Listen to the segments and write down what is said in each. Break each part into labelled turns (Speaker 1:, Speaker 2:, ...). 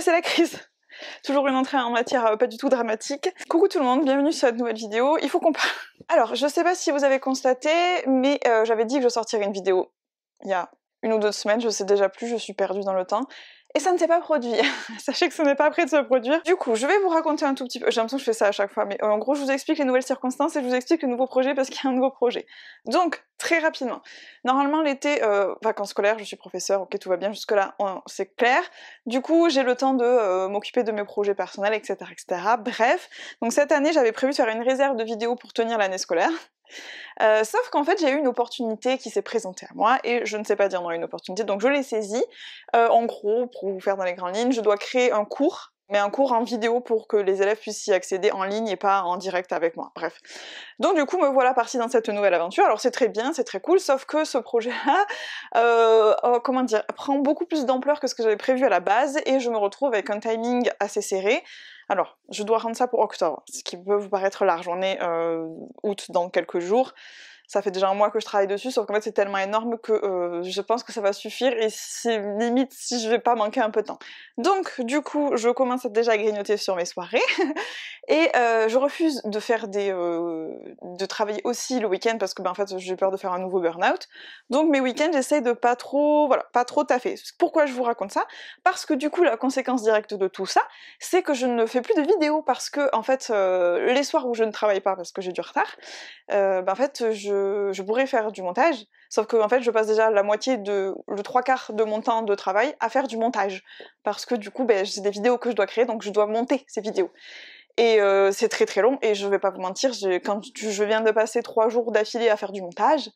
Speaker 1: C'est la crise. Toujours une entrée en matière pas du tout dramatique. Coucou tout le monde, bienvenue sur cette nouvelle vidéo. Il faut qu'on parle. Alors, je sais pas si vous avez constaté, mais j'avais dit que je sortirais une vidéo il y a 1 ou 2 semaines, je sais déjà plus, je suis perdue dans le temps. Et ça ne s'est pas produit. Sachez que ce n'est pas prêt de se produire. Du coup, je vais vous raconter un tout petit peu. J'ai l'impression que je fais ça à chaque fois, mais en gros, je vous explique les nouvelles circonstances et je vous explique le nouveau projet parce qu'il y a un nouveau projet. Donc, très rapidement. Normalement, l'été, vacances scolaires, je suis professeure, ok, tout va bien, jusque-là, c'est clair. Du coup, j'ai le temps de m'occuper de mes projets personnels, etc., etc. Bref. Donc, cette année, j'avais prévu de faire une réserve de vidéos pour tenir l'année scolaire. Sauf qu'en fait j'ai eu une opportunité qui s'est présentée à moi et je ne sais pas dire non à une opportunité, donc je l'ai saisie. En gros, pour vous faire dans les grandes lignes, je dois créer un cours, mais un cours en vidéo pour que les élèves puissent y accéder en ligne et pas en direct avec moi, bref. Donc du coup me voilà partie dans cette nouvelle aventure, alors c'est très bien, c'est très cool, sauf que ce projet-là, comment dire, prend beaucoup plus d'ampleur que ce que j'avais prévu à la base et je me retrouve avec un timing assez serré. Alors, je dois rendre ça pour octobre, ce qui peut vous paraître large. On est août dans quelques jours. Ça fait déjà 1 mois que je travaille dessus, sauf qu'en fait c'est tellement énorme que je pense que ça va suffire et c'est limite si je vais pas manquer un peu de temps. Donc du coup, je commence déjà à grignoter sur mes soirées et je refuse de faire de travailler aussi le week-end parce que en fait j'ai peur de faire un nouveau burn-out. Donc mes week-ends j'essaye de pas trop taffer. Pourquoi je vous raconte ça? Parce que du coup la conséquence directe de tout ça, c'est que je ne fais plus de vidéos parce que en fait les soirs où je ne travaille pas parce que j'ai du retard, en fait je pourrais faire du montage, sauf que en fait je passe déjà le 3/4 de mon temps de travail à faire du montage, parce que du coup j'ai des vidéos que je dois créer, donc je dois monter ces vidéos. Et c'est très très long, et je vais pas vous mentir, quand je viens de passer 3 jours d'affilée à faire du montage,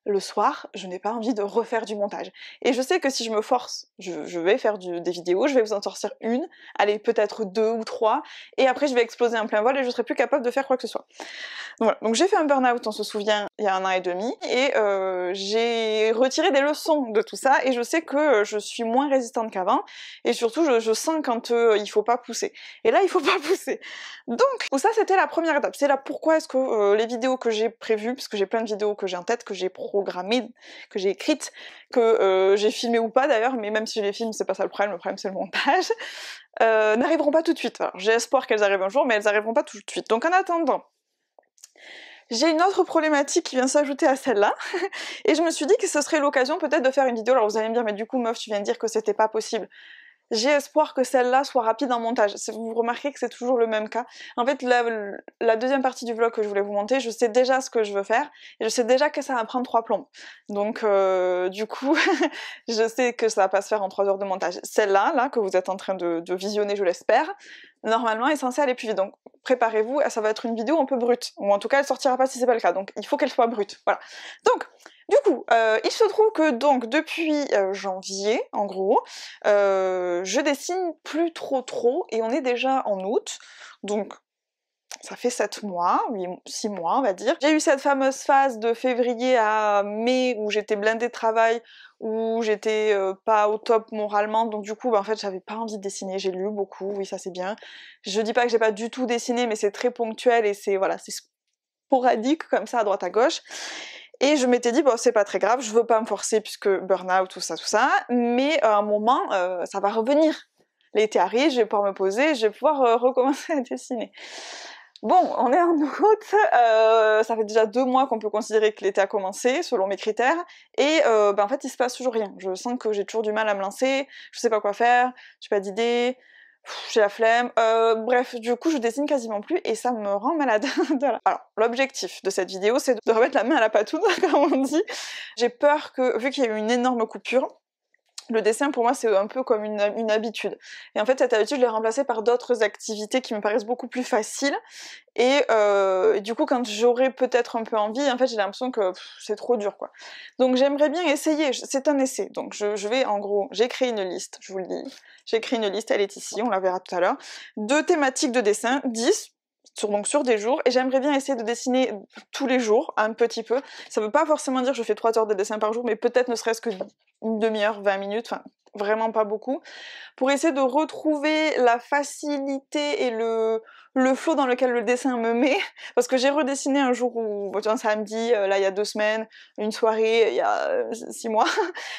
Speaker 1: le soir, je n'ai pas envie de refaire du montage. Et je sais que si je me force, je vais faire des vidéos, je vais vous en sortir une, allez, peut-être 2 ou 3, et après je vais exploser en plein vol et je serai plus capable de faire quoi que ce soit. Donc voilà, donc j'ai fait un burn-out, on se souvient, il y a 1 an et demi, et j'ai retiré des leçons de tout ça, et je sais que je suis moins résistante qu'avant, et surtout je sens quand il faut pas pousser. Et là, il faut pas pousser. Donc, ça c'était la première étape, c'est là pourquoi est-ce que les vidéos que j'ai prévues, parce que j'ai plein de vidéos que j'ai en tête, que j'ai programmées, que j'ai écrites, que j'ai filmées ou pas d'ailleurs, mais même si je les filme, c'est pas ça le problème c'est le montage, n'arriveront pas tout de suite. Alors j'ai espoir qu'elles arrivent un jour, mais elles arriveront pas tout de suite. Donc en attendant, j'ai une autre problématique qui vient s'ajouter à celle-là, et je me suis dit que ce serait l'occasion peut-être de faire une vidéo. Alors vous allez me dire, mais du coup meuf, tu viens de dire que c'était pas possible. J'ai espoir que celle-là soit rapide en montage. Vous remarquez que c'est toujours le même cas. En fait, la deuxième partie du vlog que je voulais vous montrer, je sais déjà ce que je veux faire, et je sais déjà que ça va prendre 3 plombes. Donc du coup, je sais que ça va pas se faire en 3 heures de montage. Celle-là, que vous êtes en train de visionner, je l'espère, normalement est censée aller plus vite. Donc préparez-vous, ça va être une vidéo un peu brute. Ou en tout cas, elle sortira pas si c'est pas le cas. Donc il faut qu'elle soit brute. Voilà. Donc, du coup, il se trouve que donc depuis janvier, en gros, je dessine plus trop, et on est déjà en août, donc ça fait 7 mois, 6 mois on va dire. J'ai eu cette fameuse phase de février à mai où j'étais blindée de travail, où j'étais pas au top moralement, donc du coup en fait j'avais pas envie de dessiner, j'ai lu beaucoup, oui ça c'est bien. Je dis pas que j'ai pas du tout dessiné, mais c'est très ponctuel et c'est sporadique comme ça à droite à gauche. Et je m'étais dit, bon, c'est pas très grave, je veux pas me forcer puisque burn-out, tout ça, mais à un moment, ça va revenir. L'été arrive, je vais pouvoir me poser, je vais pouvoir recommencer à dessiner. Bon, on est en août, ça fait déjà 2 mois qu'on peut considérer que l'été a commencé, selon mes critères, et en fait, il se passe toujours rien. Je sens que j'ai toujours du mal à me lancer, je sais pas quoi faire, j'ai pas d'idée, j'ai la flemme, bref, du coup je dessine quasiment plus et ça me rend malade. Voilà. Alors, l'objectif de cette vidéo, c'est de remettre la main à la patoune, comme on dit. J'ai peur que, vu qu'il y a eu une énorme coupure, le dessin pour moi c'est un peu comme une habitude. Et en fait cette habitude je l'ai remplacée par d'autres activités qui me paraissent beaucoup plus faciles. Et du coup quand j'aurai peut-être un peu envie, en fait j'ai l'impression que c'est trop dur quoi. Donc j'aimerais bien essayer, c'est un essai. Donc je vais en gros, j'ai créé une liste, je vous le dis. J'ai créé une liste, elle est ici, on la verra tout à l'heure. De thématiques de dessin, 10. Sur des jours, et j'aimerais bien essayer de dessiner tous les jours, un petit peu. Ça veut pas forcément dire que je fais 3 heures de dessin par jour, mais peut-être ne serait-ce que une demi-heure, 20 minutes, enfin vraiment pas beaucoup, pour essayer de retrouver la facilité et le flow dans lequel le dessin me met, parce que j'ai redessiné un jour où, un samedi, là il y a 2 semaines, une soirée il y a 6 mois,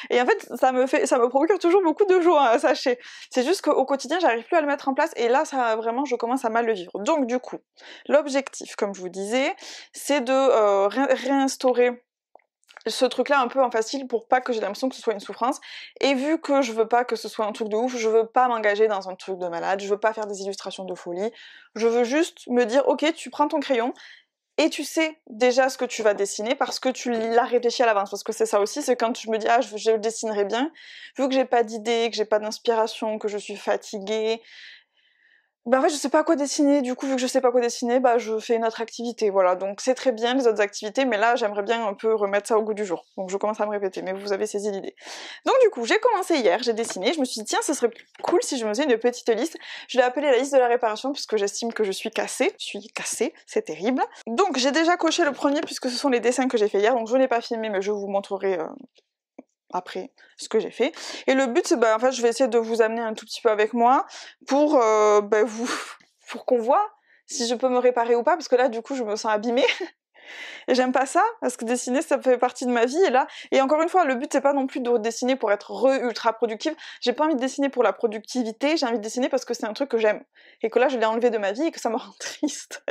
Speaker 1: et en fait ça me procure toujours beaucoup de joie, sachez. C'est juste qu'au quotidien j'arrive plus à le mettre en place, et là ça vraiment je commence à mal le vivre. Donc du coup, l'objectif, comme je vous disais, c'est de réinstaurer ce truc-là un peu en facile pour pas que j'ai l'impression que ce soit une souffrance. Et vu que je veux pas que ce soit un truc de ouf, je veux pas m'engager dans un truc de malade, je veux pas faire des illustrations de folie, je veux juste me dire ok, tu prends ton crayon et tu sais déjà ce que tu vas dessiner parce que tu l'as réfléchi à l'avance. Parce que c'est ça aussi, c'est quand je me dis ah je le dessinerai bien, vu que j'ai pas d'idée, que j'ai pas d'inspiration, que je suis fatiguée, bah en fait je sais pas quoi dessiner, du coup vu que je sais pas quoi dessiner, bah je fais une autre activité, voilà. Donc c'est très bien les autres activités, mais là j'aimerais bien un peu remettre ça au goût du jour. Donc je commence à me répéter, mais vous avez saisi l'idée. Donc du coup j'ai commencé hier, j'ai dessiné, je me suis dit tiens ce serait cool si je me faisais une petite liste. Je l'ai appelée la liste de la réparation puisque j'estime que je suis cassée. C'est terrible. Donc j'ai déjà coché le premier puisque ce sont les dessins que j'ai fait hier, donc je n'ai pas filmé mais je vous montrerai après ce que j'ai fait. Et le but c'est en fait je vais essayer de vous amener un tout petit peu avec moi pour pour qu'on voit si je peux me réparer ou pas, parce que là du coup je me sens abîmée et j'aime pas ça parce que dessiner ça fait partie de ma vie, et encore une fois le but c'est pas non plus de dessiner pour être ultra productive, j'ai pas envie de dessiner pour la productivité, j'ai envie de dessiner parce que c'est un truc que j'aime et que là je l'ai enlevé de ma vie et que ça me rend triste.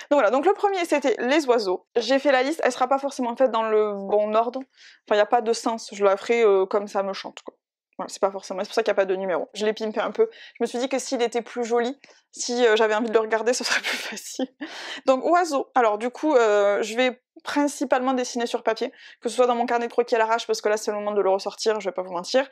Speaker 1: Donc voilà, donc le premier c'était les oiseaux. J'ai fait la liste, elle sera pas forcément faite dans le bon ordre, enfin il y a pas de sens, je la ferai comme ça me chante quoi. Voilà, c'est pas forcément, c'est pour ça qu'il n'y a pas de numéro. Je l'ai pimpé un peu. Je me suis dit que s'il était plus joli, si j'avais envie de le regarder, ce serait plus facile. Donc oiseaux. Alors du coup, je vais principalement dessiner sur papier, que ce soit dans mon carnet de croquis à l'arrache, parce que là c'est le moment de le ressortir, je vais pas vous mentir.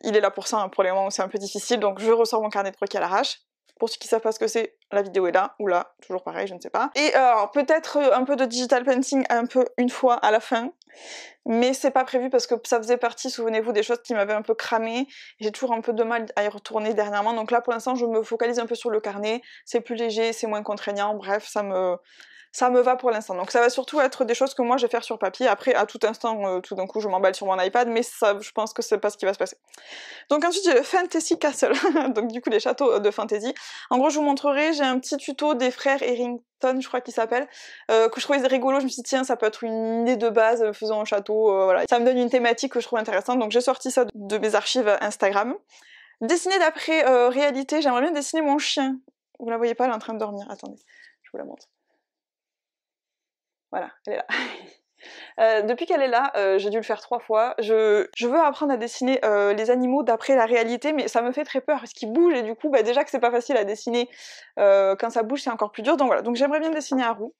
Speaker 1: Il est là pour ça, hein, pour les moments où c'est un peu difficile, donc je ressors mon carnet de croquis à l'arrache. Pour ceux qui savent pas ce que c'est, la vidéo est là, ou là, toujours pareil, je ne sais pas. Et alors, peut-être un peu de digital painting, un peu une fois à la fin, mais c'est pas prévu parce que ça faisait partie, souvenez-vous, des choses qui m'avaient un peu cramé. J'ai toujours un peu de mal à y retourner dernièrement, donc là pour l'instant je me focalise un peu sur le carnet, c'est plus léger, c'est moins contraignant, bref, ça me va pour l'instant. Donc ça va surtout être des choses que moi je vais faire sur papier. Après, à tout instant, tout d'un coup, je m'emballe sur mon iPad, mais ça, je pense que c'est pas ce qui va se passer. Donc ensuite, j'ai le Fantasy Castle, donc du coup les châteaux de fantasy. En gros, je vous montrerai, j'ai un petit tuto des frères Harrington, je crois qu'ils s'appellent, que je trouvais rigolo. Je me suis dit, tiens, ça peut être une idée de base, faisons un château, voilà. Ça me donne une thématique que je trouve intéressante, donc j'ai sorti ça de mes archives Instagram. Dessiner d'après réalité, j'aimerais bien dessiner mon chien. Vous la voyez pas, elle est en train de dormir, attendez, je vous la montre. Voilà, elle est là. Depuis qu'elle est là, j'ai dû le faire 3 fois. Je veux apprendre à dessiner les animaux d'après la réalité, mais ça me fait très peur parce qu'ils bougent et du coup, déjà que c'est pas facile à dessiner, quand ça bouge c'est encore plus dur. Donc voilà, donc j'aimerais bien dessiner à roue.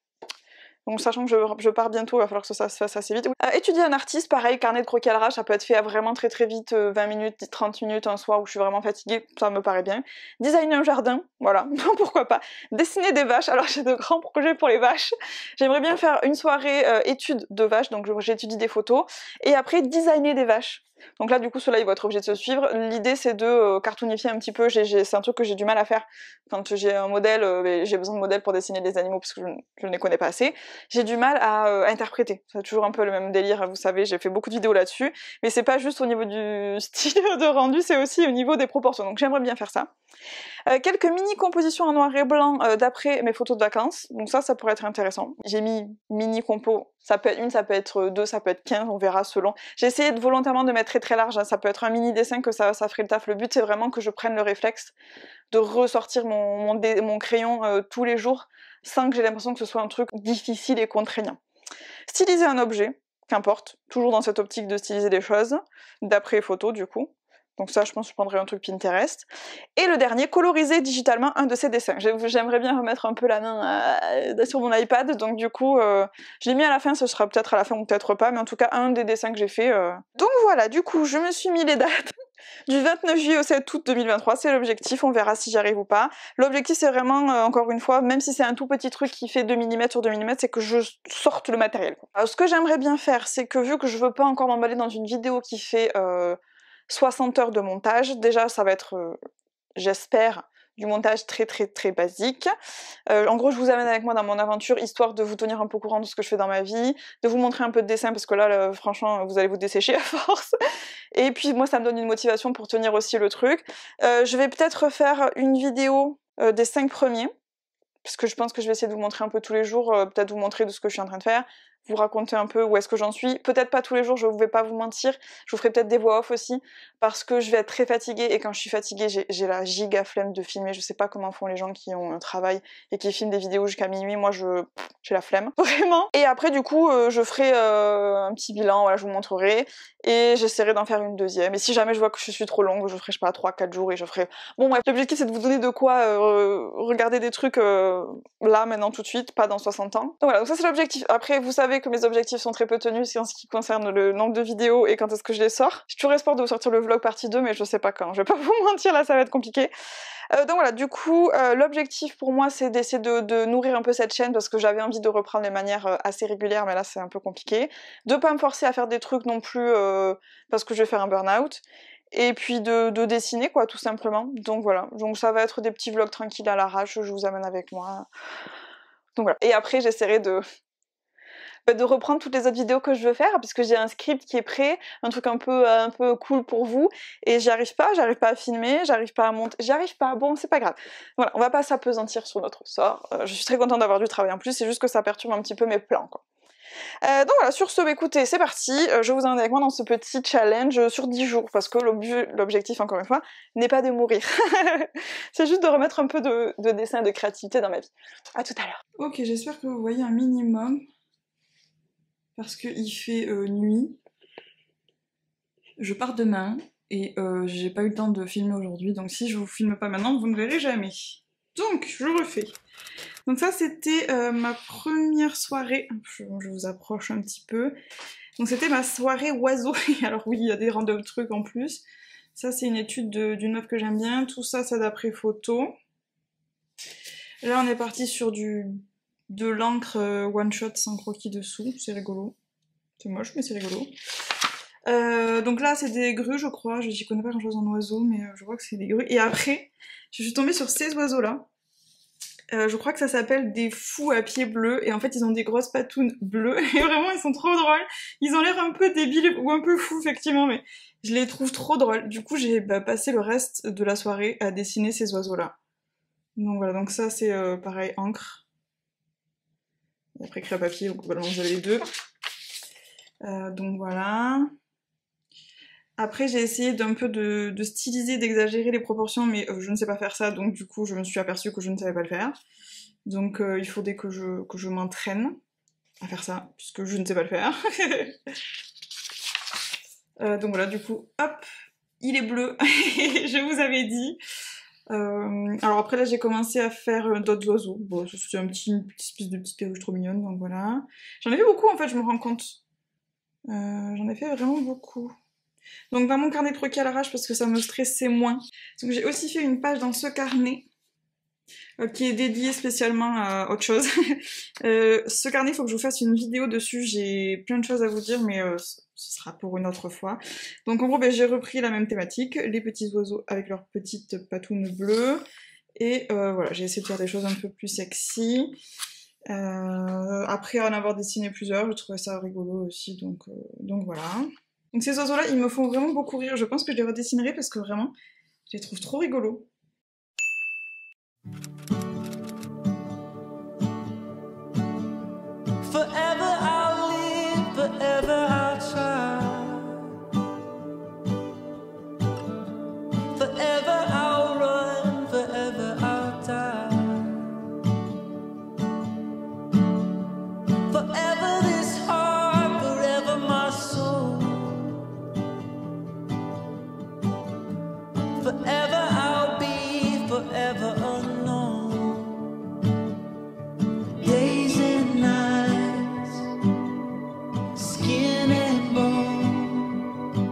Speaker 1: Donc sachant que je pars bientôt, il va falloir que ça se fasse assez vite. Étudier un artiste, pareil, carnet de croquis à l'arrache, ça peut être fait à vraiment très très vite, 20 minutes, 30 minutes un soir où je suis vraiment fatiguée, ça me paraît bien. Designer un jardin, voilà, pourquoi pas. Dessiner des vaches, alors j'ai de grands projets pour les vaches. J'aimerais bien faire une soirée étude de vaches, donc j'étudie des photos, et après designer des vaches. Donc là du coup ceux-là ils vont être obligés de se suivre. L'idée c'est de cartoonifier un petit peu, c'est un truc que j'ai du mal à faire quand j'ai un modèle, j'ai besoin de modèles pour dessiner les animaux parce que je ne les connais pas assez. J'ai du mal à interpréter, c'est toujours un peu le même délire, vous savez, j'ai fait beaucoup de vidéos là-dessus, mais c'est pas juste au niveau du style de rendu, c'est aussi au niveau des proportions, donc j'aimerais bien faire ça. Quelques mini compositions en noir et blanc d'après mes photos de vacances, donc ça pourrait être intéressant. J'ai mis mini compo, ça peut être une, ça peut être 2, ça peut être 15, on verra selon. J'ai essayé volontairement de mettre très très large, hein. Ça peut être un mini dessin que ça ferait le taf. Le but c'est vraiment que je prenne le réflexe de ressortir mon crayon tous les jours sans que j'ai l'impression que ce soit un truc difficile et contraignant. Styliser un objet, qu'importe, toujours dans cette optique de styliser des choses, d'après photos du coup. Donc ça, je pense que je prendrai un truc Pinterest. Et le dernier, coloriser digitalement un de ces dessins. J'aimerais bien remettre un peu la main sur mon iPad, donc du coup, je l'ai mis à la fin, ce sera peut-être à la fin ou peut-être pas, mais en tout cas, un des dessins que j'ai fait. Donc voilà, du coup, je me suis mis les dates. Du 29 juillet au 7 août 2023, c'est l'objectif, on verra si j'y arrive ou pas. L'objectif c'est vraiment, encore une fois, même si c'est un tout petit truc qui fait 2 mm sur 2 mm, c'est que je sorte le matériel. Alors, ce que j'aimerais bien faire, c'est que vu que je veux pas encore m'emballer dans une vidéo qui fait 60 heures de montage, déjà ça va être, j'espère, du montage très basique. En gros, je vous amène avec moi dans mon aventure, histoire de vous tenir un peu au courant de ce que je fais dans ma vie, de vous montrer un peu de dessin, parce que là, franchement, vous allez vous dessécher à force. Et puis moi, ça me donne une motivation pour tenir aussi le truc. Je vais peut-être faire une vidéo des 5 premiers, parce que je pense que je vais essayer de vous montrer un peu tous les jours, peut-être vous montrer de ce que je suis en train de faire, vous raconter un peu où est-ce que j'en suis. Peut-être pas tous les jours, je vais pas vous mentir, je vous ferai peut-être des voix off aussi, parce que je vais être très fatiguée, et quand je suis fatiguée, j'ai la giga flemme de filmer. Je sais pas comment font les gens qui ont un travail et qui filment des vidéos jusqu'à minuit, moi j'ai la flemme, vraiment. Et après du coup, je ferai un petit bilan, voilà, je vous montrerai, et j'essaierai d'en faire une deuxième. Et si jamais je vois que je suis trop longue, je ferai, je sais pas, 3-4 jours, et je ferai... Bon bref, l'objectif c'est de vous donner de quoi regarder des trucs là, maintenant, tout de suite, pas dans 60 ans. Donc voilà, donc ça c'est l'objectif. Après, vous savez que mes objectifs sont très peu tenus en ce qui concerne le nombre de vidéos et quand est-ce que je les sors. J'ai toujours espoir de vous sortir le vlog partie 2, mais je sais pas quand. Je vais pas vous mentir, là, ça va être compliqué. Donc voilà, du coup, l'objectif pour moi, c'est d'essayer de nourrir un peu cette chaîne, parce que j'avais envie de reprendre les manières assez régulières, mais là, c'est un peu compliqué. De pas me forcer à faire des trucs non plus, parce que je vais faire un burn-out. Et puis de dessiner, quoi, tout simplement. Donc voilà, donc ça va être des petits vlogs tranquilles à l'arrache, je vous amène avec moi. Donc voilà. Et après, j'essaierai de reprendre toutes les autres vidéos que je veux faire, puisque j'ai un script qui est prêt, un truc un peu cool pour vous, et j'arrive pas à filmer, j'arrive pas à monter, bon, c'est pas grave. Voilà, on va pas s'apesantir sur notre sort. Je suis très contente d'avoir du travail en plus, c'est juste que ça perturbe un petit peu mes plans, quoi. Donc voilà, sur ce, écoutez, c'est parti, je vous emmène avec moi dans ce petit challenge sur 10 jours, parce que l'objectif, encore une fois, n'est pas de mourir. C'est juste de remettre un peu de dessin et de créativité dans ma vie. À tout à l'heure. Ok, j'espère que vous voyez un minimum, parce qu'il fait nuit. Je pars demain, et j'ai pas eu le temps de filmer aujourd'hui, donc si je vous filme pas maintenant, vous ne verrez jamais. Donc, je refais. Donc ça, c'était ma première soirée. Je vous approche un petit peu. Donc c'était ma soirée oiseau. Alors oui, il y a des random trucs en plus. Ça, c'est une étude d'une œuvre que j'aime bien. Tout ça, c'est d'après photo. Là, on est parti sur de l'encre one shot sans croquis dessous. C'est rigolo. C'est moche, mais c'est rigolo. Donc là, c'est des grues, je crois. J'y connais pas grand chose en oiseaux, mais je crois que c'est des grues. Et après, je suis tombée sur ces oiseaux-là. Je crois que ça s'appelle des fous à pieds bleus, et en fait ils ont des grosses patounes bleues, et vraiment ils sont trop drôles. Ils ont l'air un peu débiles ou un peu fous effectivement, mais je les trouve trop drôles. Du coup j'ai passé le reste de la soirée à dessiner ces oiseaux-là. Donc voilà, donc ça c'est pareil, encre. Et après craie à papier, donc globalement vous avez les deux. Donc voilà. Après j'ai essayé d'un peu de styliser, d'exagérer les proportions, mais je ne sais pas faire ça, donc du coup je me suis aperçue que je ne savais pas le faire. Donc il faudrait que je m'entraîne à faire ça, puisque je ne sais pas le faire. Donc voilà, du coup, hop, il est bleu, je vous avais dit. Alors après là j'ai commencé à faire d'autres oiseaux. Bon, c'est une petite espèce de petite perruche trop mignonne, donc voilà. J'en ai fait beaucoup en fait, je me rends compte. J'en ai fait vraiment beaucoup. Donc dans mon carnet de croquis à l'arrache, parce que ça me stressait moins. Donc j'ai aussi fait une page dans ce carnet qui est dédié spécialement à autre chose. Ce carnet, il faut que je vous fasse une vidéo dessus, j'ai plein de choses à vous dire, mais ce sera pour une autre fois. Donc en gros, j'ai repris la même thématique, les petits oiseaux avec leurs petites patounes bleues, et voilà, j'ai essayé de faire des choses un peu plus sexy. Après en avoir dessiné plusieurs, je trouvais ça rigolo aussi, donc voilà. Donc ces oiseaux-là, ils me font vraiment beaucoup rire. Je pense que je les redessinerai parce que vraiment, je les trouve trop rigolos.
Speaker 2: Forever I'll live, forever I'll try. Forever I'll run, forever I'll die. Forever this heart, forever my soul. Forever I'll be, forever unknown. Days and nights, skin and bone.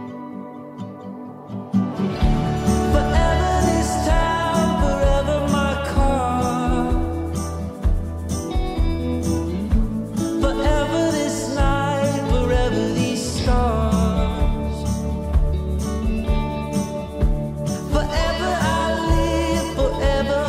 Speaker 2: Forever this town, forever my car. Forever this night, forever these stars. Forever I live, forever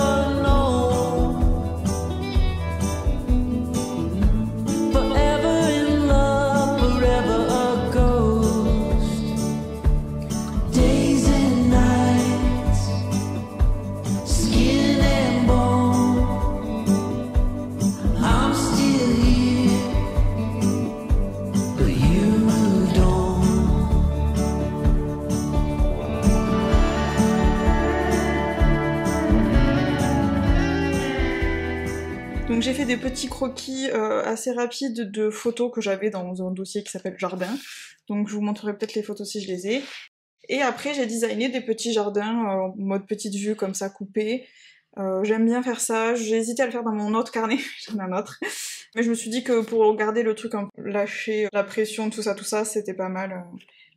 Speaker 1: Donc j'ai fait des petits croquis assez rapides de photos que j'avais dans un dossier qui s'appelle Jardin. Donc je vous montrerai peut-être les photos si je les ai. Et après j'ai designé des petits jardins en mode petite vue comme ça coupé. J'aime bien faire ça, j'ai hésité à le faire dans mon autre carnet, j'en ai un autre. Mais je me suis dit que pour garder le truc un peu lâché, la pression, tout ça, c'était pas mal.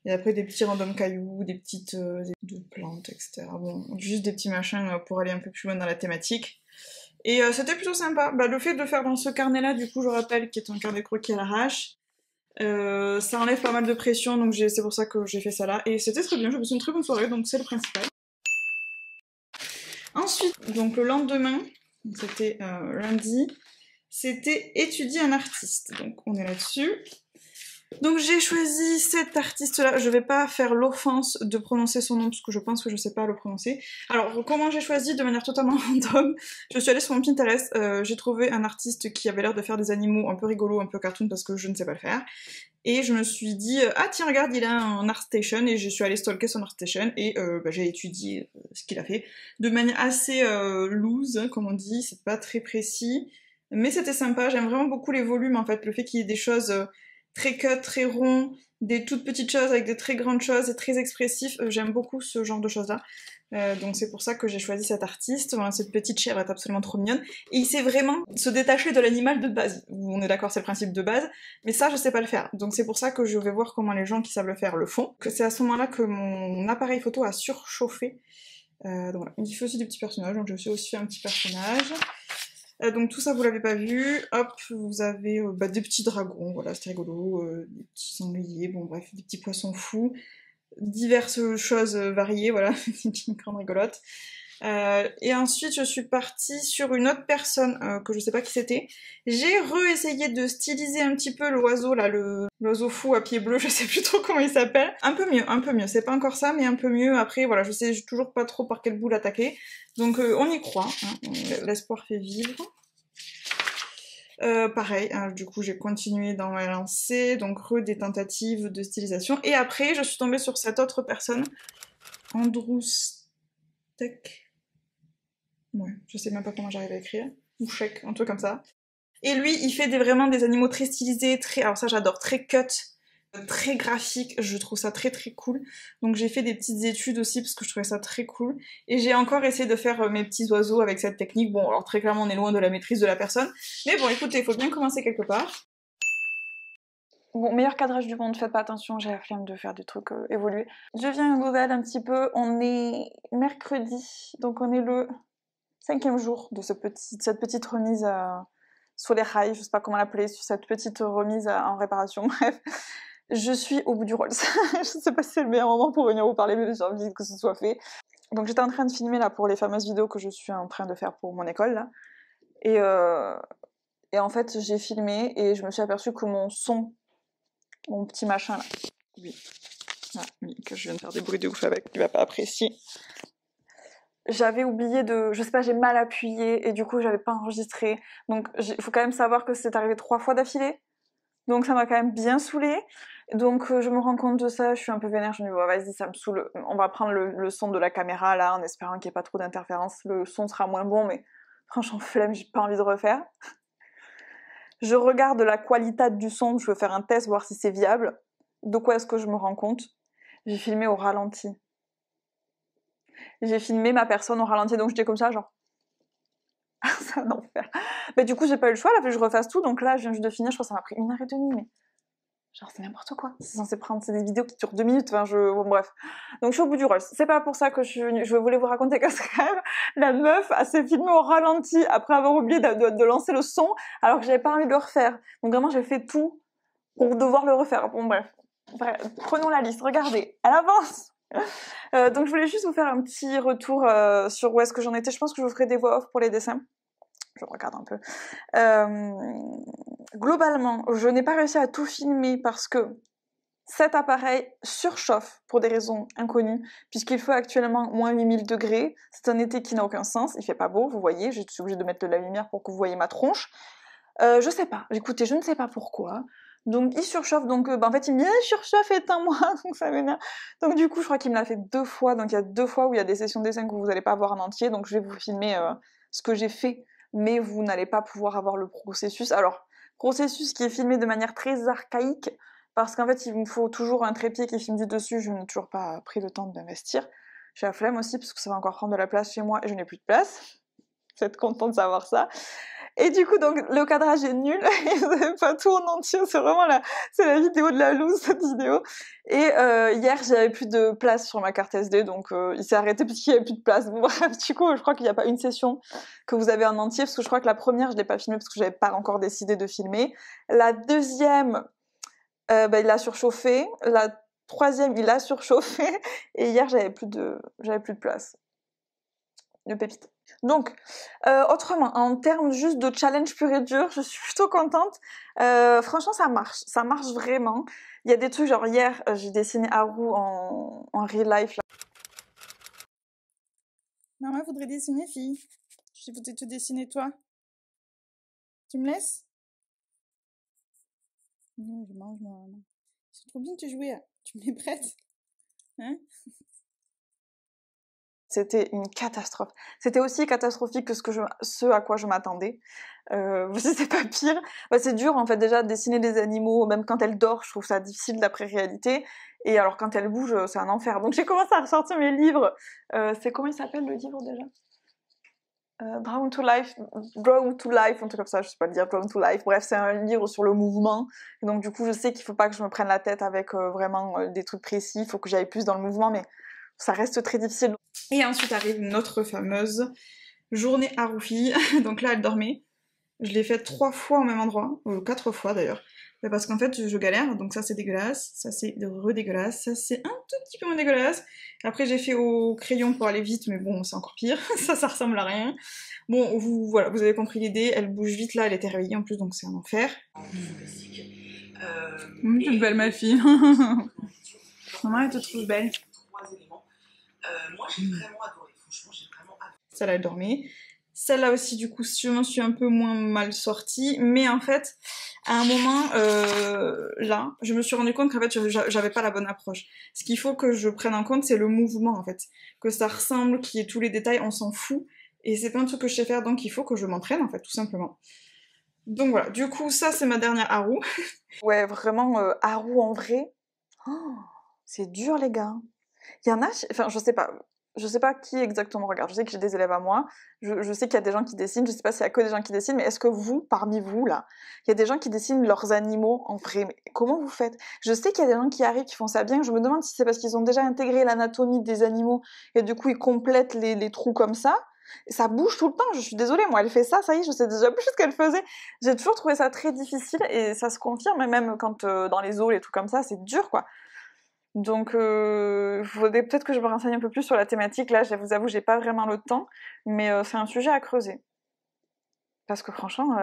Speaker 1: Et après des petits random cailloux, des petites de plantes, etc. Bon, juste des petits machins pour aller un peu plus loin dans la thématique. Et c'était plutôt sympa. Bah, le fait de le faire dans ce carnet-là, du coup, je rappelle, qui est un carnet croquis à l'arrache, ça enlève pas mal de pression, donc c'est pour ça que j'ai fait ça là. Et c'était très bien, j'ai passé une très bonne soirée, donc c'est le principal. Ensuite, donc le lendemain, c'était lundi, c'était étudier un artiste. Donc on est là-dessus. Donc j'ai choisi cet artiste-là. Je vais pas faire l'offense de prononcer son nom parce que je pense que je sais pas le prononcer. Alors comment j'ai choisi de manière totalement random? Je suis allée sur mon Pinterest, j'ai trouvé un artiste qui avait l'air de faire des animaux un peu rigolos, un peu cartoon parce que je ne sais pas le faire. Et je me suis dit, ah tiens regarde, il a un ArtStation, et je suis allée stalker son ArtStation et j'ai étudié ce qu'il a fait de manière assez loose, comme on dit, c'est pas très précis, mais c'était sympa. J'aime vraiment beaucoup les volumes en fait, le fait qu'il y ait des choses très cut, très rond, des toutes petites choses avec des très grandes choses et très expressifs, j'aime beaucoup ce genre de choses-là. Donc c'est pour ça que j'ai choisi cet artiste. Voilà, cette petite chèvre est absolument trop mignonne. Et il sait vraiment se détacher de l'animal de base. On est d'accord, c'est le principe de base, mais ça je sais pas le faire. Donc c'est pour ça que je vais voir comment les gens qui savent le faire le font. C'est à ce moment-là que mon appareil photo a surchauffé. Donc voilà, il fait aussi des petits personnages, donc je suis aussi fait un petit personnage. Donc tout ça vous l'avez pas vu, hop, vous avez des petits dragons, voilà, c'était rigolo, des petits sangliers, bon bref, des petits poissons fous, diverses choses variées, voilà, une grande rigolote. Et ensuite je suis partie sur une autre personne que je sais pas qui c'était. J'ai re-essayé de styliser un petit peu l'oiseau là, l'oiseau fou à pied bleu, je sais plus trop comment il s'appelle. Un peu mieux, c'est pas encore ça mais un peu mieux. Après voilà, je sais toujours pas trop par quel bout l'attaquer. Donc on y croit, hein. L'espoir fait vivre. Pareil, hein, du coup j'ai continué dans ma lancée, donc des tentatives de stylisation. Et après je suis tombée sur cette autre personne, Androustek. Ouais, je sais même pas comment j'arrive à écrire. Ou chèque, un truc comme ça. Et lui, il fait vraiment des animaux très stylisés, alors ça j'adore, très cut, très graphique, je trouve ça très très cool. Donc j'ai fait des petites études aussi parce que je trouvais ça très cool. Et j'ai encore essayé de faire mes petits oiseaux avec cette technique. Bon, alors très clairement on est loin de la maîtrise de la personne. Mais bon, écoutez, il faut bien commencer quelque part. Bon, meilleur cadrage du monde, faites pas attention, j'ai la flemme de faire des trucs évoluer. Je viens une nouvelle un petit peu, on est mercredi, donc on est le 5e jour de cette petite remise sur les rails, je sais pas comment l'appeler, sur cette petite remise en réparation, bref. Je suis au bout du Rolls. Je sais pas si c'est le meilleur moment pour venir vous parler, mais j'ai envie que ce soit fait. Donc j'étais en train de filmer là pour les fameuses vidéos que je suis en train de faire pour mon école là. Et en fait j'ai filmé et je me suis aperçue que mon son, mon petit machin là, oui, que je viens de faire des bruits de ouf avec, il va pas apprécier. J'avais oublié je sais pas, j'ai mal appuyé et du coup j'avais pas enregistré. Donc il faut quand même savoir que c'est arrivé 3 fois d'affilée. Donc ça m'a quand même bien saoulée. Donc je me rends compte de ça, je suis un peu vénère, je me dis bon, vas-y, ça me saoule. On va prendre le son de la caméra là en espérant qu'il n'y ait pas trop d'interférences. Le son sera moins bon, mais franchement flemme, j'ai pas envie de refaire. Je regarde la qualité du son, je veux faire un test, voir si c'est viable. De quoi est-ce que je me rends compte? J'ai filmé au ralenti. J'ai filmé ma personne au ralenti, donc j'étais comme ça, genre... c'est un enfer. Mais du coup, j'ai pas eu le choix, là, que je refasse tout, donc là, je viens juste de finir, je crois que ça m'a pris 1h30, mais... Genre, c'est n'importe quoi. C'est censé prendre... C'est des vidéos qui durent 2 minutes, enfin, Bon, bref. Donc, je suis au bout du Rolls. C'est pas pour ça que je voulais vous raconter que c'est quand même... La meuf, elle s'est filmée au ralenti, après avoir oublié de lancer le son, alors que j'avais pas envie de le refaire. Donc, vraiment, j'ai fait tout pour devoir le refaire. Bon, bref. Prenons la liste, regardez, elle avance. Donc je voulais juste vous faire un petit retour sur où est-ce que j'en étais. Je pense que je vous ferai des voix off pour les dessins. Je regarde un peu. Globalement, je n'ai pas réussi à tout filmer parce que cet appareil surchauffe pour des raisons inconnues, puisqu'il fait actuellement moins 8000 degrés. C'est un été qui n'a aucun sens, il fait pas beau, vous voyez, je suis obligée de mettre de la lumière pour que vous voyez ma tronche. Je sais pas, écoutez, je ne sais pas pourquoi. Donc il surchauffe, donc en fait il me dit surchauffe, éteins-moi, donc ça m'énerve. Donc du coup je crois qu'il me l'a fait 2 fois, donc il y a 2 fois où il y a des sessions de dessin que vous n'allez pas voir en entier, donc je vais vous filmer ce que j'ai fait mais vous n'allez pas pouvoir avoir le processus. Alors, processus qui est filmé de manière très archaïque, parce qu'en fait, il me faut toujours un trépied qui filme du dessus, je n'ai toujours pas pris le temps d'investir. J'ai la flemme aussi, parce que ça va encore prendre de la place chez moi, et je n'ai plus de place. Vous êtes content de savoir ça. Et du coup, donc, le cadrage est nul, et vous n'avez pas tout en entier, c'est vraiment c'est la vidéo de la loose, cette vidéo. Et hier, j'avais plus de place sur ma carte SD, donc il s'est arrêté parce qu'il n'y avait plus de place. Bon, bref, du coup, je crois qu'il n'y a pas une session que vous avez en entier, parce que je crois que la première, je l'ai pas filmée parce que j'avais pas encore décidé de filmer. La deuxième, il a surchauffé. La troisième, il a surchauffé. Et hier, j'avais plus de place. De pépite. Donc, autrement, en termes juste de challenge pur et dur, je suis plutôt contente. Franchement, ça marche vraiment. Il y a des trucs, genre hier, j'ai dessiné Haru en real life. Là. Maman voudrait dessiner, fille. Je voudrais te dessiner, toi. Tu me laisses? Non, je mange, moi. C'est trop bien de te jouer. Tu me les prêtes? Hein? C'était une catastrophe. C'était aussi catastrophique que ce à quoi je m'attendais. C'est pas pire. Bah, c'est dur en fait déjà de dessiner des animaux, même quand elle dort, je trouve ça difficile d'après réalité. Et alors quand elle bouge, c'est un enfer. Donc j'ai commencé à ressortir mes livres. C'est comment il s'appelle le livre déjà? Drawn to Life, un truc comme ça, je sais pas le dire, Drawn to Life. Bref, c'est un livre sur le mouvement. Et donc du coup, je sais qu'il faut pas que je me prenne la tête avec vraiment des trucs précis. Il faut que j'aille plus dans le mouvement, mais ça reste très difficile. Et ensuite arrive notre fameuse journée Haruhi. Donc là, elle dormait. Je l'ai faite 3 fois au même endroit, 4 fois d'ailleurs. Parce qu'en fait, je galère, donc ça c'est dégueulasse, ça c'est redégueulasse, ça c'est un tout petit peu moins dégueulasse. Après j'ai fait au crayon pour aller vite, mais bon, c'est encore pire, ça ressemble à rien. Bon, voilà, vous avez compris l'idée, elle bouge vite là, elle était réveillée en plus, donc c'est un enfer. Toute belle ma fille. Maman, elle te trouve belle. Moi j'ai vraiment adoré, franchement j'ai vraiment adoré. Celle-là elle dormait. Celle-là aussi du coup je m'en suis un peu moins mal sortie, mais en fait à un moment là je me suis rendu compte qu'en fait j'avais pas la bonne approche. Ce qu'il faut que je prenne en compte c'est le mouvement en fait, que ça ressemble, qu'il y ait tous les détails, on s'en fout, et c'est pas un truc que je sais faire, donc il faut que je m'entraîne en fait tout simplement. Donc voilà, du coup ça c'est ma dernière Haru. Ouais vraiment Haru en vrai, oh, c'est dur les gars. Il y en a, enfin je sais pas qui exactement regarde, je sais que j'ai des élèves à moi, je sais qu'il y a des gens qui dessinent, je sais pas s'il y a que des gens qui dessinent, mais est-ce que vous, parmi vous là, il y a des gens qui dessinent leurs animaux en vrai, mais comment vous faites? Je sais qu'il y a des gens qui arrivent, qui font ça bien, je me demande si c'est parce qu'ils ont déjà intégré l'anatomie des animaux, et du coup ils complètent les trous comme ça, et ça bouge tout le temps, je suis désolée, moi elle fait ça, ça y est, je sais déjà plus ce qu'elle faisait. J'ai toujours trouvé ça très difficile, et ça se confirme, même quand dans les zoos et tout comme ça, c'est dur quoi. Donc, faudrait peut-être que je me renseigne un peu plus sur la thématique. Là, je vous avoue, j'ai pas vraiment le temps, mais c'est un sujet à creuser. Parce que franchement,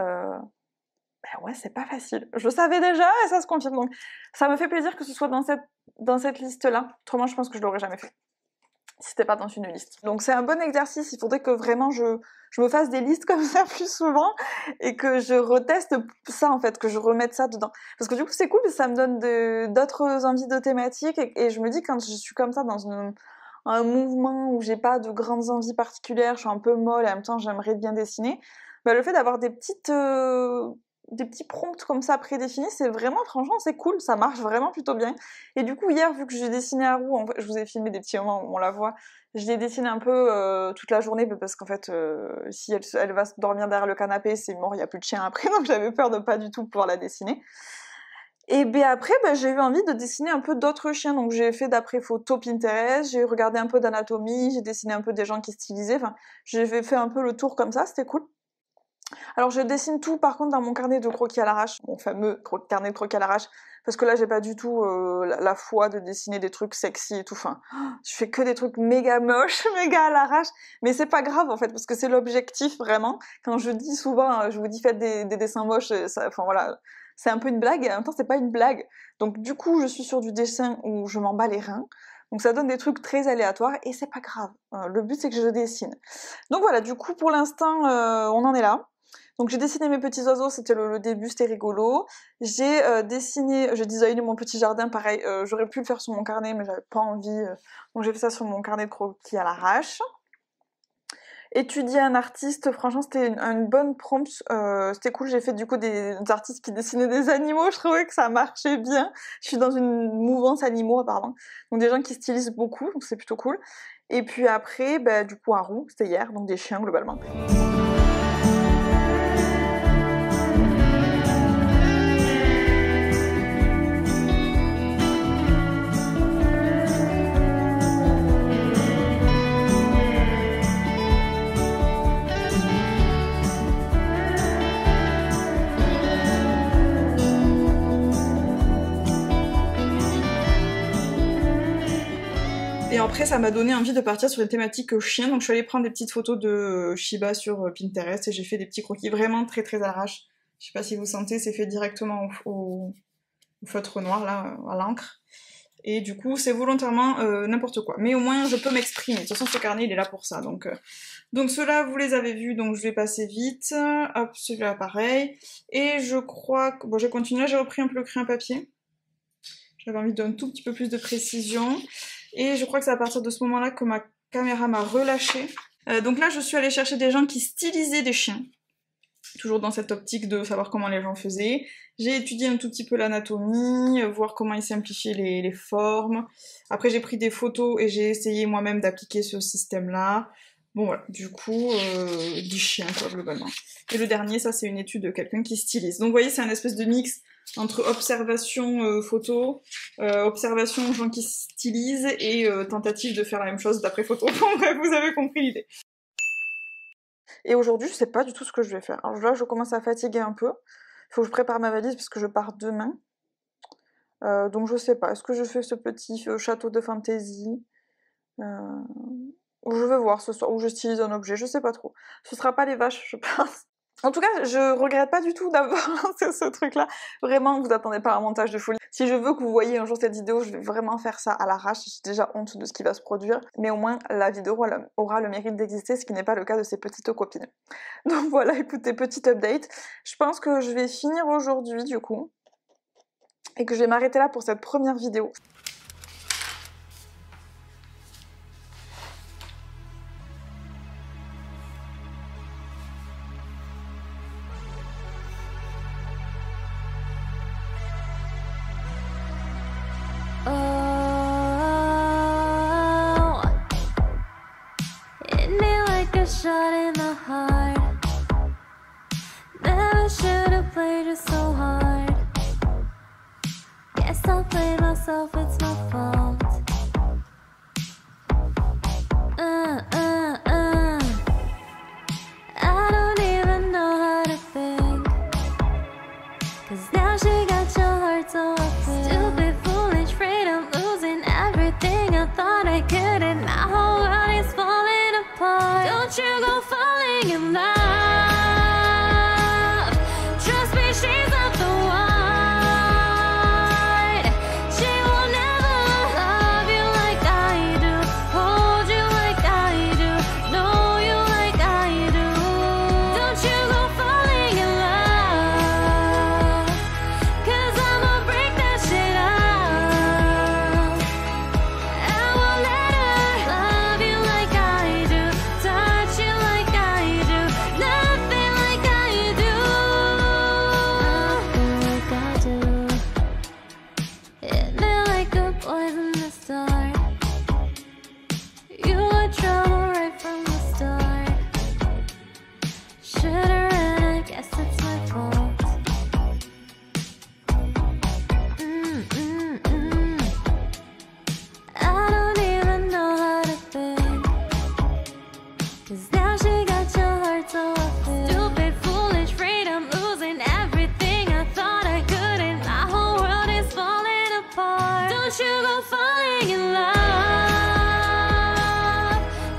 Speaker 1: ouais, c'est pas facile. Je le savais déjà et ça se confirme. Donc, ça me fait plaisir que ce soit dans cette liste-là. Autrement, je pense que je l'aurais jamais fait. Si c'était pas dans une liste. Donc c'est un bon exercice, il faudrait que vraiment je me fasse des listes comme ça plus souvent et que je reteste ça en fait, que je remette ça dedans. Parce que du coup c'est cool, ça me donne d'autres envies de thématiques et je me dis quand je suis comme ça dans un mouvement où j'ai pas de grandes envies particulières, je suis un peu molle et en même temps j'aimerais bien dessiner, bah, le fait d'avoir des petits prompts comme ça prédéfinis, c'est vraiment, franchement, c'est cool, ça marche vraiment plutôt bien. Et du coup, hier, vu que j'ai dessiné Haru, en fait, je vous ai filmé des petits moments où on la voit, je l'ai dessiné un peu toute la journée, parce qu'en fait, si elle va dormir derrière le canapé, c'est mort, il n'y a plus de chien après, donc j'avais peur de pas du tout pouvoir la dessiner. Et bien après, j'ai eu envie de dessiner un peu d'autres chiens, donc j'ai fait d'après photo Pinterest, j'ai regardé un peu d'anatomie, j'ai dessiné un peu des gens qui stylisaient, enfin, j'ai fait un peu le tour comme ça, c'était cool. Alors je dessine tout par contre dans mon carnet de croquis à l'arrache, mon fameux carnet de croquis à l'arrache, parce que là j'ai pas du tout la foi de dessiner des trucs sexy et tout, enfin, je fais que des trucs méga moches, méga à l'arrache, mais c'est pas grave en fait, parce que c'est l'objectif vraiment. Quand je dis souvent, je vous dis faites des dessins moches, enfin voilà, c'est un peu une blague, et en même temps c'est pas une blague. Donc du coup je suis sur du dessin où je m'en bats les reins, donc ça donne des trucs très aléatoires, et c'est pas grave, le but c'est que je dessine. Donc voilà, du coup pour l'instant on en est là. Donc j'ai dessiné mes petits oiseaux, c'était le début, c'était rigolo. J'ai designé mon petit jardin, pareil, j'aurais pu le faire sur mon carnet, mais j'avais pas envie, donc j'ai fait ça sur mon carnet de croquis à l'arrache. étudier un artiste, franchement c'était une bonne prompt, c'était cool, j'ai fait du coup des artistes qui dessinaient des animaux, je trouvais que ça marchait bien, je suis dans une mouvance animaux apparemment, donc des gens qui stylisent beaucoup, donc c'est plutôt cool. Et puis après, bah, du coup un roux, c'était hier, donc des chiens globalement. Et après, ça m'a donné envie de partir sur une thématique chien, donc je suis allée prendre des petites photos de Shiba sur Pinterest et j'ai fait des petits croquis vraiment très très arrache. Je sais pas si vous sentez, c'est fait directement au feutre noir, là, à l'encre. Et du coup, c'est volontairement n'importe quoi. Mais au moins, je peux m'exprimer. De toute façon, ce carnet, il est là pour ça. Donc ceux-là, vous les avez vus, donc je vais passer vite. Hop, celui-là, pareil. Et je crois que... Bon, j'ai continué, là, j'ai repris un peu le crayon papier. J'avais envie d'un tout petit peu plus de précision. Et je crois que c'est à partir de ce moment-là que ma caméra m'a relâché. Donc là, je suis allée chercher des gens qui stylisaient des chiens. Toujours dans cette optique de savoir comment les gens faisaient. J'ai étudié un tout petit peu l'anatomie, voir comment ils simplifiaient les formes. Après, j'ai pris des photos et j'ai essayé moi-même d'appliquer ce système-là. Bon voilà, du coup, du chien quoi, globalement. Et le dernier, ça c'est une étude de quelqu'un qui stylise. Donc vous voyez, c'est un espèce de mix entre observation photo, observation gens qui stylisent et tentative de faire la même chose d'après photo. Bon bref, vous avez compris l'idée. Et aujourd'hui, je sais pas du tout ce que je vais faire. Alors là, je commence à fatiguer un peu. Il faut que je prépare ma valise parce que je pars demain. Donc je sais pas. Est-ce que je fais ce petit château de fantaisie Je vais voir ce soir où je stylise un objet. Je sais pas trop. Ce sera pas les vaches, je pense. En tout cas, je regrette pas du tout d'avoir lancé ce truc-là. Vraiment, vous attendez pas un montage de folie. Si je veux que vous voyez un jour cette vidéo, je vais vraiment faire ça à l'arrache. J'ai déjà honte de ce qui va se produire. Mais au moins, la vidéo aura le mérite d'exister, ce qui n'est pas le cas de ces petites copines. Donc voilà, écoutez, petit update. Je pense que je vais finir aujourd'hui, du coup. Et que je vais m'arrêter là pour cette première vidéo.
Speaker 3: Shot in the heart. Never should have played it so hard. Guess I'll blame myself, it's my fault. I don't even know how to think. 'Cause now she got your heart so I feel. Stupid, foolish, afraid I'm losing everything I thought I could. And my whole world is falling apart. Don't you go falling in love. Trust me, she's not the one. She will never love you like I do, hold you like I do, know you like I do. Don't you go falling in love, 'cause I'ma break that shit up. I won't let her love you like I do, touch you like I do, nothing like I do, nothing like I do. Hit me like a poison to start. You were trouble right from the start. Should've ran, I guess it's my fault. I don't even know how to think. 'Cause now she got your heart so I feel. Stupid, foolish, afraid I'm losing everything I thought I could. And my whole world is falling apart. Don't you go falling in love.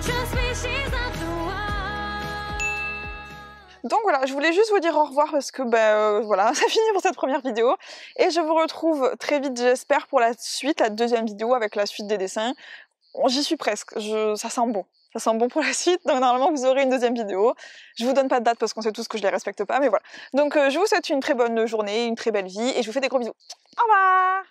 Speaker 3: Trust me, she's not the one.
Speaker 1: Donc voilà, je voulais juste vous dire au revoir parce que voilà, ça finit pour cette première vidéo. Et je vous retrouve très vite, j'espère, pour la suite, la deuxième vidéo avec la suite des dessins. J'y suis presque, ça sent bon. Ça sent bon pour la suite, donc normalement vous aurez une deuxième vidéo. Je vous donne pas de date parce qu'on sait tous que je les respecte pas, mais voilà. Donc je vous souhaite une très bonne journée, une très belle vie, et je vous fais des gros bisous. Au revoir!